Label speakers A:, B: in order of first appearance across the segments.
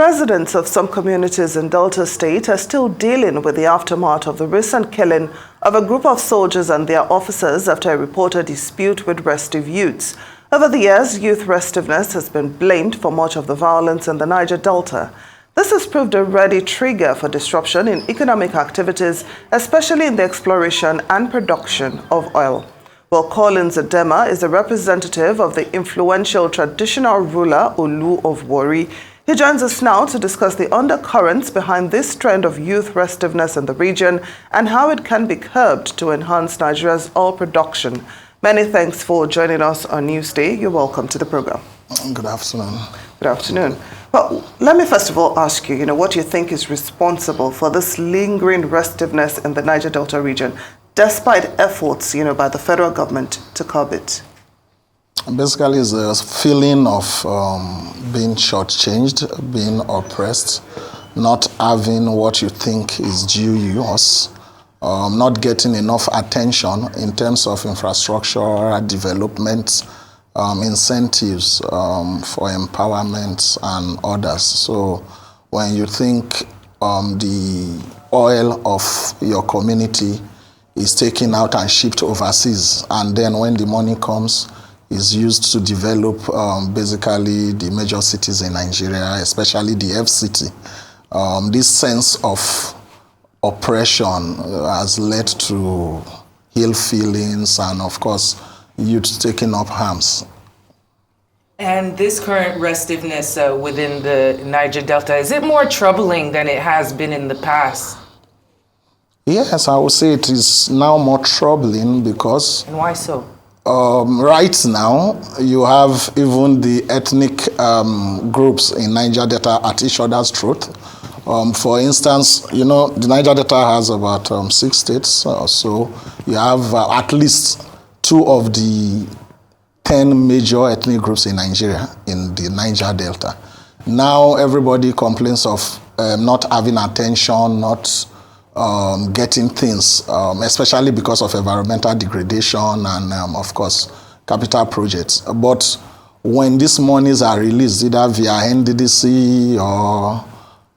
A: Residents of some communities in Delta State are still dealing with the aftermath of the recent killing of a group of soldiers and their officers after a reported dispute with restive youths. Over the years, youth restiveness has been blamed for much of the violence in the Niger Delta. This has proved a ready trigger for disruption in economic activities, especially in the exploration and production of oil. Well, Collins Edema is a representative of the influential traditional ruler Olu of Warri. He joins us now to discuss the undercurrents behind this trend of youth restiveness in the region and how it can be curbed to enhance Nigeria's oil production. Many thanks for joining us on Newsday. You're welcome to the program.
B: Good afternoon.
A: Good afternoon. Well, let me first of all ask you, what you think is responsible for this lingering restiveness in the Niger Delta region, despite efforts, by the federal government to curb it?
B: Basically, it's a feeling of being shortchanged, being oppressed, not having what you think is due yours, not getting enough attention in terms of infrastructure development, incentives for empowerment and others. So when you think the oil of your community is taken out and shipped overseas, and then when the money comes, is used to develop basically the major cities in Nigeria, especially the FCT. This sense of oppression has led to ill feelings and, of course, youth taking up arms.
C: And this current restiveness within the Niger Delta, is it more troubling than it has been in the past?
B: Yes, I would say it is now more troubling because...
C: And why so?
B: Right now, you have even the ethnic groups in Niger Delta at each other's throat. For instance, the Niger Delta has about 6 states or so. You have at least 2 of the 10 major ethnic groups in Nigeria in the Niger Delta. Now everybody complains of not having attention, not getting things, especially because of environmental degradation and, of course, capital projects. But when these monies are released, either via NDDC or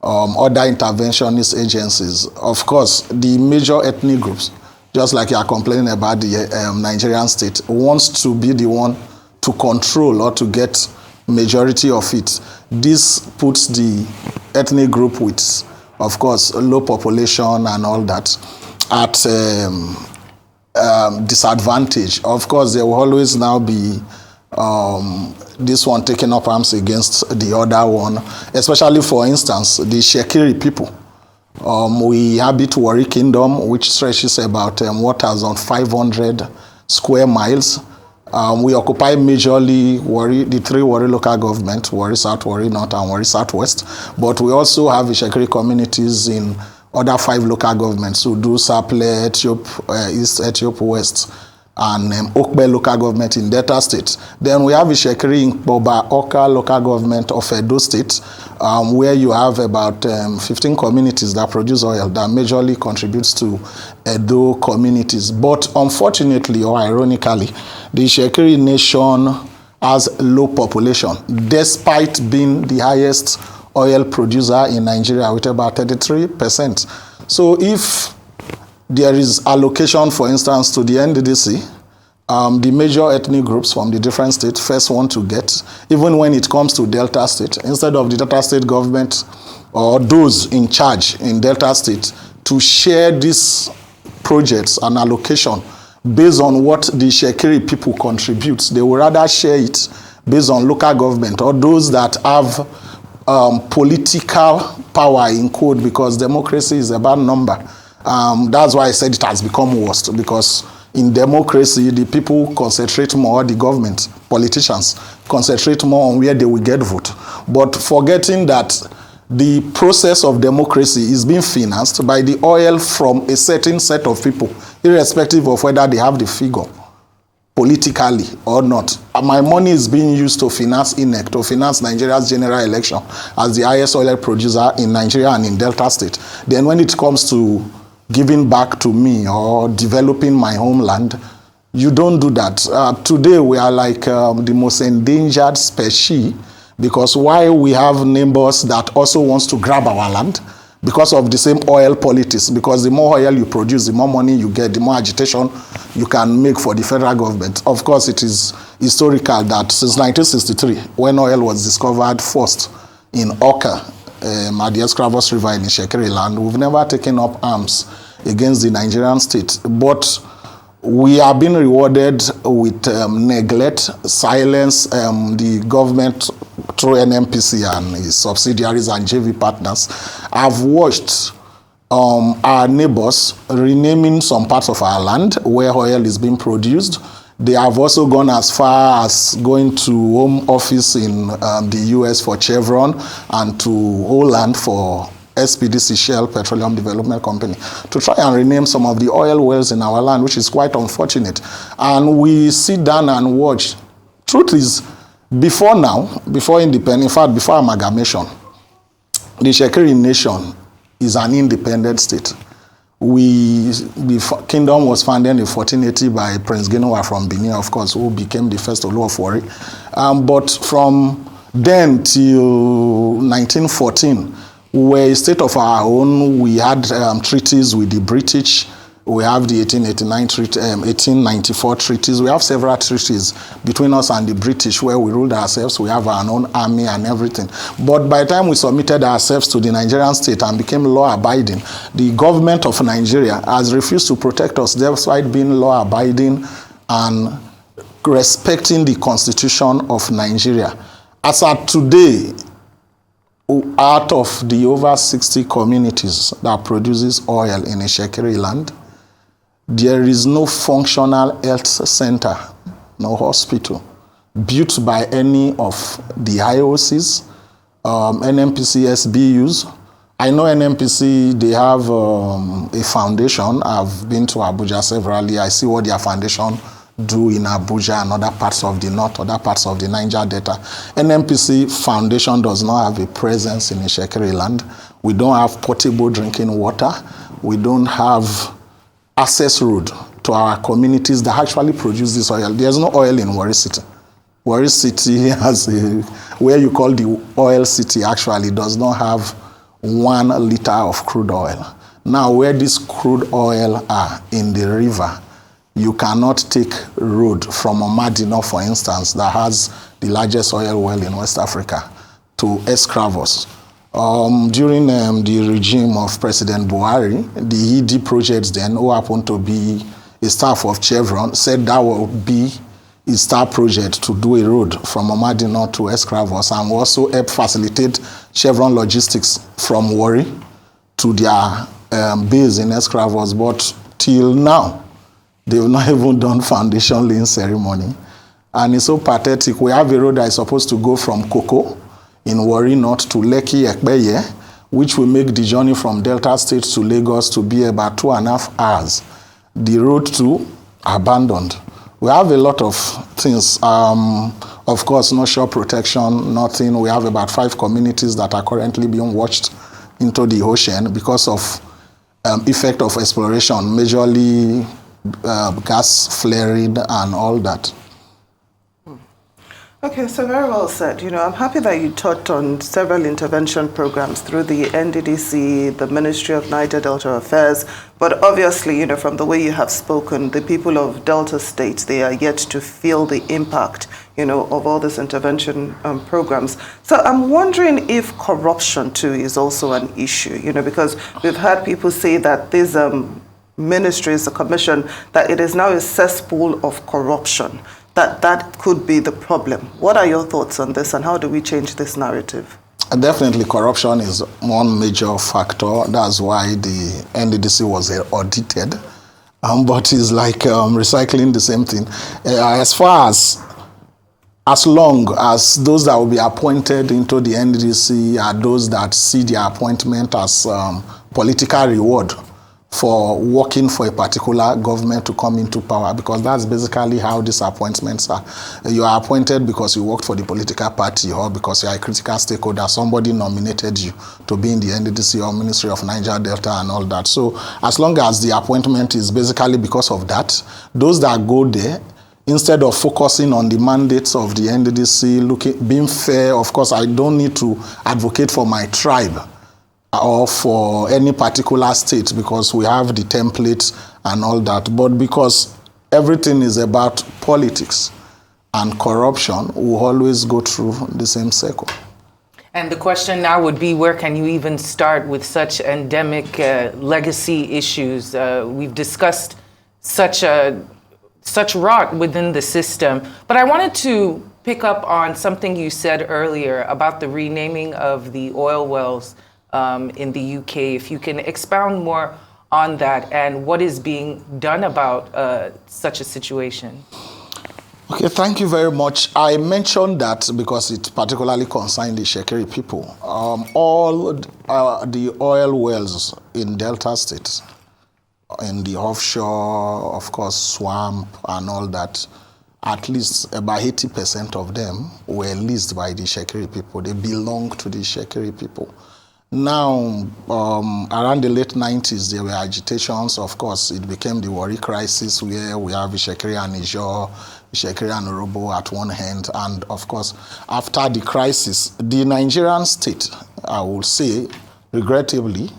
B: other interventionist agencies, of course, the major ethnic groups, just like you are complaining about the Nigerian state, wants to be the one to control or to get majority of it. This puts the ethnic group with, of course, low population and all that at disadvantage. Of course, there will always now be this one taking up arms against the other one, especially, for instance, the Itsekiri people. We inhabit Warri Kingdom, which stretches about 1,500 square miles. We occupy majorly the 3 Warri local government, Warri South, Warri North, and Warri Southwest. But we also have Itsekiri communities in other 5 local governments, Udu, Saple, East, Ethiopia West, and Okbe local government in Delta State. Then we have Itsekiri in Boba Oka local government of Edo State, where you have about 15 communities that produce oil that majorly contributes to Edo communities. But unfortunately or ironically, the Itsekiri nation has low population, despite being the highest oil producer in Nigeria with about 33%. So if there is allocation, for instance, to the NDDC, the major ethnic groups from the different states first want to get, even when it comes to Delta State, instead of the Delta State government or those in charge in Delta State to share these projects and allocation based on what the Itsekiri people contribute, they would rather share it based on local government or those that have political power in code, because democracy is about number. That's why I said it has become worse, because in democracy, the people concentrate more, the government, politicians, concentrate more on where they will get vote. But forgetting that the process of democracy is being financed by the oil from a certain set of people, irrespective of whether they have the figure politically or not. My money is being used to finance INEC, to finance Nigeria's general election as the highest oil producer in Nigeria and in Delta State. Then when it comes to giving back to me or developing my homeland, you don't do that. Today we are like the most endangered species Because while we have neighbors that also wants to grab our land, because of the same oil politics, because the more oil you produce, the more money you get, the more agitation you can make for the federal government. Of course, it is historical that since 1963, when oil was discovered first in Oka, at the Escravos River in Itsekiri land, we've never taken up arms against the Nigerian state. But we are being rewarded with neglect, silence. The government through NMPC and its subsidiaries and JV partners have watched our neighbors renaming some parts of our land where oil is being produced. They have also gone as far as going to home office in the US for Chevron and to Holland for SPDC, Shell Petroleum Development Company, to try and rename some of the oil wells in our land, which is quite unfortunate. And we sit down and watch. Truth is, before now, before independence, in fact, before amalgamation, the Itsekiri nation is an independent state. The kingdom was founded in 1480 by Prince Genoa from Benin, of course, who became the first Olu of Warri. But from then till 1914, we were a state of our own. We had treaties with the British. We have the 1894 treaties. We have several treaties between us and the British where we ruled ourselves. We have our own army and everything. But by the time we submitted ourselves to the Nigerian state and became law-abiding, the government of Nigeria has refused to protect us despite being law-abiding and respecting the constitution of Nigeria. As at today, out of the over 60 communities that produces oil in Itsekiri land, there is no functional health center, no hospital, built by any of the IOCs, NMPC, SBUs. I know NMPC, they have a foundation. I've been to Abuja severally. I see what their foundation do in Abuja and other parts of the north, other parts of the Niger Delta. NMPC Foundation does not have a presence in Itsekiri land. We don't have potable drinking water. We don't have access road to our communities that actually produce this oil. There's no oil in Warri City. Warri City has where you call the oil city, actually does not have 1 liter of crude oil. Now, where this crude oil are in the river, you cannot take road from Omadino, for instance, that has the largest oil well in West Africa, to Escravos. During the regime of President Buhari, the ED projects then, who happened to be a staff of Chevron, said that would be a star project to do a road from Omadino to Escravos and also help facilitate Chevron logistics from Warri to their base in Escravos. But till now, they've not even done foundation laying ceremony. And it's so pathetic. We have a road that is supposed to go from Koko in Warri North to Lekki Ekpeye, which will make the journey from Delta State to Lagos to be about 2.5 hours. The road to abandoned. We have a lot of things. Of course, no shore protection, nothing. We have about 5 communities that are currently being washed into the ocean because of effect of exploration, majorly gas flaring and all that.
A: Okay, so very well said. I'm happy that you touched on several intervention programs through the NDDC, the Ministry of Niger Delta Affairs, but obviously, from the way you have spoken, the people of Delta State, they are yet to feel the impact, of all these intervention programs. So I'm wondering if corruption too is also an issue, because we've heard people say that these ministries, the commission, that it is now a cesspool of corruption. That could be the problem. What are your thoughts on this, and how do we change this narrative?
B: Definitely, corruption is one major factor. That's why the NDDC was audited. But it's like recycling the same thing. As long as those that will be appointed into the NDDC are those that see their appointment as political reward for working for a particular government to come into power, because that's basically how these appointments are. You are appointed because you worked for the political party or because you are a critical stakeholder. Somebody nominated you to be in the NDDC or Ministry of Niger Delta and all that. So as long as the appointment is basically because of that, those that go there, instead of focusing on the mandates of the NDDC, being fair. Of course, I don't need to advocate for my tribe or for any particular state because we have the templates and all that, but because everything is about politics and corruption, we always go through the same circle.
C: And the question now would be, where can you even start with such endemic legacy issues? We've discussed such rot within the system, but I wanted to pick up on something you said earlier about the renaming of the oil wells in the UK. If you can expound more on that and what is being done about such a situation.
B: Okay, thank you very much. I mentioned that because it particularly concerned the Itsekiri people. All the oil wells in Delta State, in the offshore, of course, swamp and all that, at least about 80% of them were leased by the Itsekiri people. They belong to the Itsekiri people. Now, around the late 90s, there were agitations. Of course, it became the Warri crisis where we have Itsekiri and Ijaw, Itsekiri and Orobo at one hand. And of course, after the crisis, the Nigerian state, I will say, regrettably,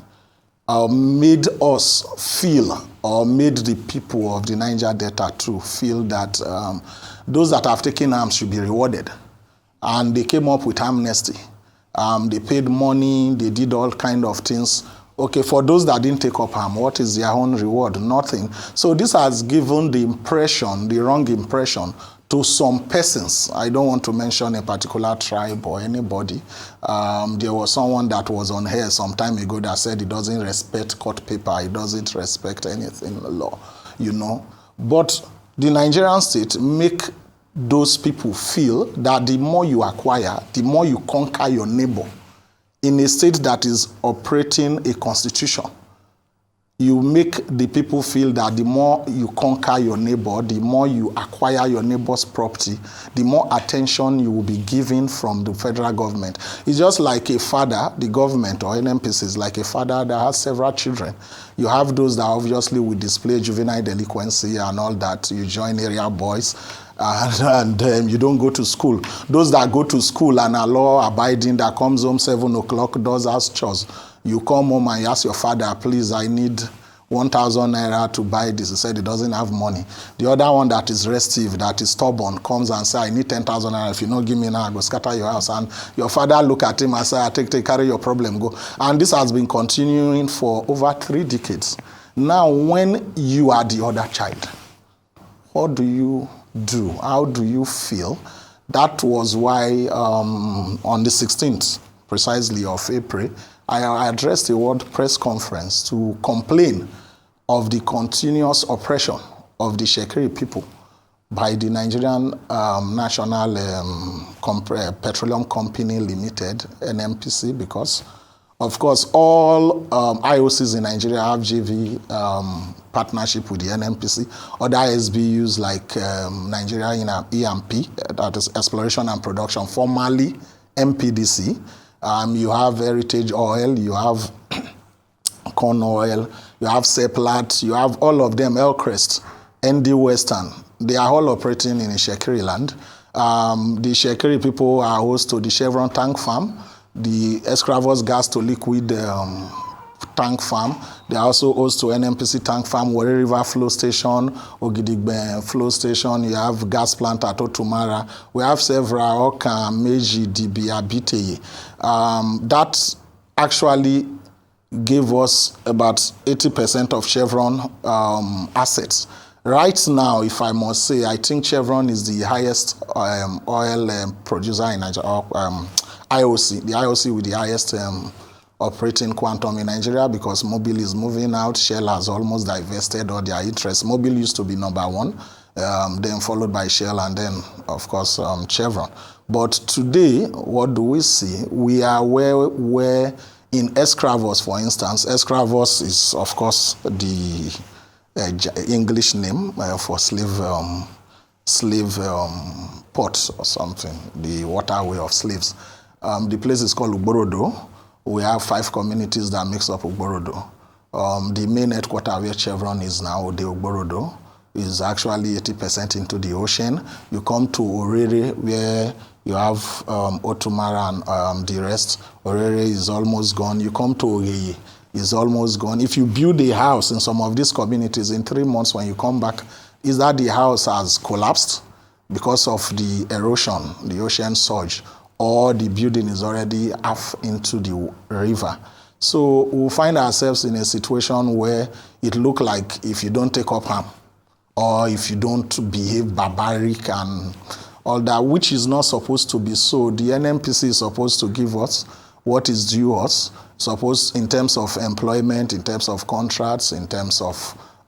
B: made us feel, or made the people of the Niger Delta too feel that those that have taken arms should be rewarded. And they came up with amnesty. They paid money, they did all kind of things. Okay, for those that didn't take up arms, what is their own reward? Nothing. So this has given the impression, the wrong impression, to some persons. I don't want to mention a particular tribe or anybody. There was someone that was on air some time ago that said he doesn't respect court paper, he doesn't respect anything in the law, you know. But the Nigerian state make those people feel that the more you acquire, the more you conquer your neighbor. In a state that is operating a constitution, you make the people feel that the more you conquer your neighbor, the more you acquire your neighbor's property, the more attention you will be given from the federal government. It's just like a father, the government or NNPC is like a father that has several children. You have those that obviously will display juvenile delinquency and all that. You join area boys and you don't go to school. Those that go to school and are law-abiding, that comes home 7 o'clock, does house chores. You come home and you ask your father, please, I need 1,000 naira to buy this. He said he doesn't have money. The other one that is restive, that is stubborn, comes and say, I need 10,000 naira. If you don't give me now, I go scatter your house. And your father look at him and say, take, carry your problem, go. And this has been continuing for over 3 decades. Now, when you are the other child, what do you do? How do you feel? That was why on the 16th, precisely, of April, I addressed a world press conference to complain of the continuous oppression of the Itsekiri people by the Nigerian National Petroleum Company Limited, NNPC, because, of course, all IOCs in Nigeria have JV partnership with the NNPC. Other SBUs like Nigeria in EMP, that is Exploration and Production, formerly MPDC. You have Heritage Oil, you have Corn Oil, you have Seplat, you have all of them, Elcrest, ND Western. They are all operating in Itsekiri land. The Itsekiri people are host to the Chevron tank farm, the Escravos gas to liquid tank farm. They are also host to NNPC tank farm, Warri River flow station, Ogidigbe flow station. You have gas plant at Otumara. We have several, Oka, Meji, Dibi, Abiteye. That actually gave us about 80% of Chevron assets. Right now, if I must say, I think Chevron is the highest oil producer in Nigeria, IOC, the IOC with the highest operating quantum in Nigeria, because Mobil is moving out. Shell has almost divested all their interest. Mobil used to be number 1, then followed by Shell, and then, of course, Chevron. But today, what do we see? We are where in Escravos, for instance, Escravos is, of course, the English name for slave port or something, the waterway of slaves. The place is called Ugborodo. We have 5 communities that makes up Ugborodo. The main headquarters where Chevron is now, the Ugborodo. is actually 80% into the ocean. You come to Orere, where you have Otumara and the rest. Orere is almost gone. You come to Ogeye, is almost gone. If you build a house in some of these communities, in 3 months when you come back, is that the house has collapsed because of the erosion, the ocean surge, or the building is already half into the river. So we'll find ourselves in a situation where it looks like if you don't take up harm, or if you don't behave barbaric and all that, which is not supposed to be so. The NNPC is supposed to give us what is due us, supposed in terms of employment, in terms of contracts, in terms of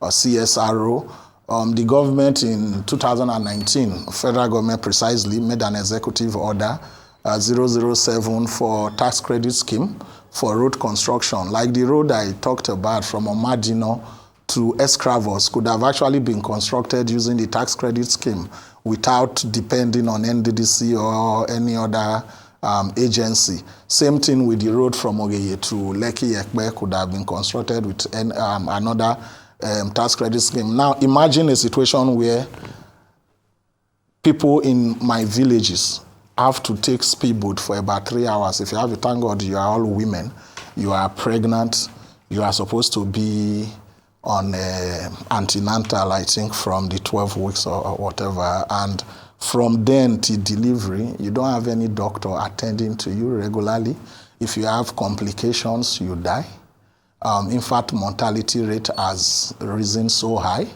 B: CSRO. The government in 2019, federal government precisely, made an executive order 007 for tax credit scheme for road construction. Like the road I talked about from Omadino to Escravos could have actually been constructed using the tax credit scheme without depending on NDDC or any other agency. Same thing with the road from Ogeye to Lekki Ekpe could have been constructed with another tax credit scheme. Now imagine a situation where people in my villages have to take speedboat for about 3 hours. If you have a, thank God you are all women, you are pregnant, you are supposed to be on antenatal, I think, from the 12 weeks or whatever. And from then to delivery, you don't have any doctor attending to you regularly. If you have complications, you die. In fact, mortality rate has risen so high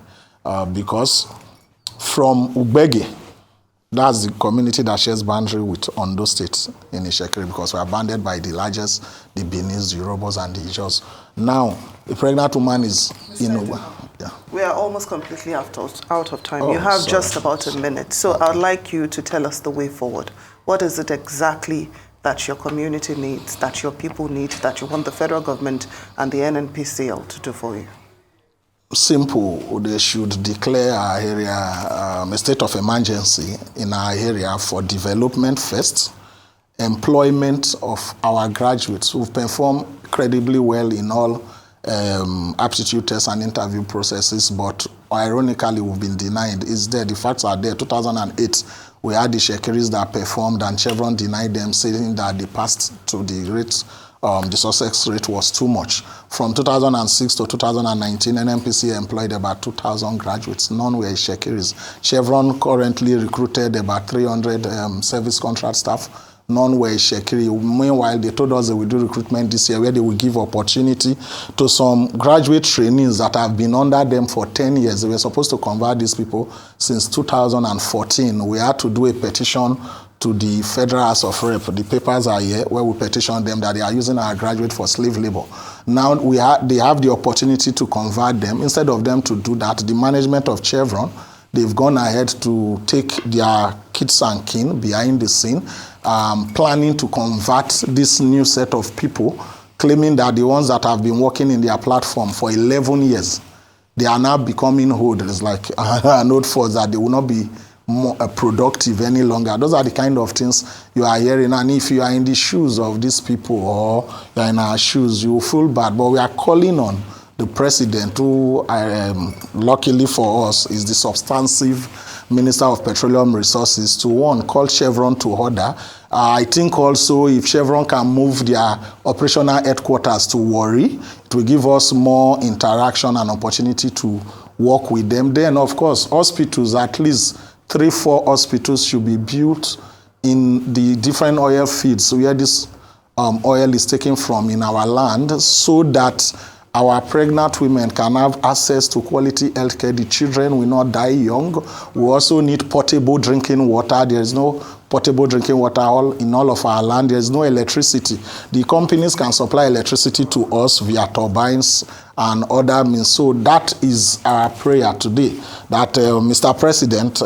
B: because from Ugbege, that's the community that shares boundary with Ondo State in Itsekiri, because we are bounded by the largest, the Benis, the Yorubas, and the Ijos. Now, the pregnant woman is in. Yeah.
A: We are almost completely out of time.
B: Oh,
A: you have
B: sorry.
A: just about a minute. So I'd like you to tell us the way forward. What is it exactly that your community needs, that your people need, that you want the federal government and the NNPCL to do for you?
B: Simple. They should declare our area a state of emergency in our area for development first, employment of our graduates who've performed credibly well in all aptitude tests and interview processes, but ironically we've been denied. It's there, the facts are there. 2008, we had the Itsekiris that performed and Chevron denied them, saying that they passed to the rates. The success rate was too much. From 2006 to 2019, NNPC employed about 2,000 graduates. None were Itsekiris. Chevron currently recruited about 300 service contract staff. None were Itsekiri. Meanwhile, they told us they will do recruitment this year where they will give opportunity to some graduate trainees that have been under them for 10 years. They were supposed to convert these people since 2014. We had to do a petition to the Federal House of Rep. The papers are here where we petition them that they are using our graduate for slave labor. Now they have the opportunity to convert them. Instead of them to do that, the management of Chevron, they've gone ahead to take their kids and kin behind the scene, planning to convert this new set of people, claiming that the ones that have been working in their platform for 11 years, they are now becoming old. It's like an old force that they will not be more productive any longer. Those are the kind of things you are hearing. And if you are in the shoes of these people or you are in our shoes, you will feel bad. But we are calling on the president, who luckily for us is the substantive Minister of Petroleum Resources, to one, call Chevron to order. I think also if Chevron can move their operational headquarters to Warri, it will give us more interaction and opportunity to work with them. Then, of course, hospitals, at least 3-4 hospitals should be built in the different oil fields where this oil is taken from in our land, so that our pregnant women can have access to quality health care. The children will not die young. We also need portable drinking water. There is no portable drinking water in all of our land. There is no electricity. The companies can supply electricity to us via turbines and other means. So that is our prayer today, that Mr. President,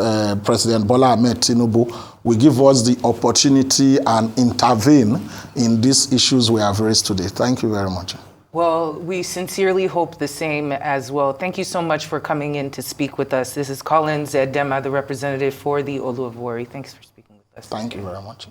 B: President Bola Ahmed Tinubu, will give us the opportunity and intervene in these issues we have raised today. Thank you very much.
C: Well, we sincerely hope the same as well. Thank you so much for coming in to speak with us. This is Collins Edema, the representative for the Olu of Warri. Thanks for speaking with us.
B: Thank you very much.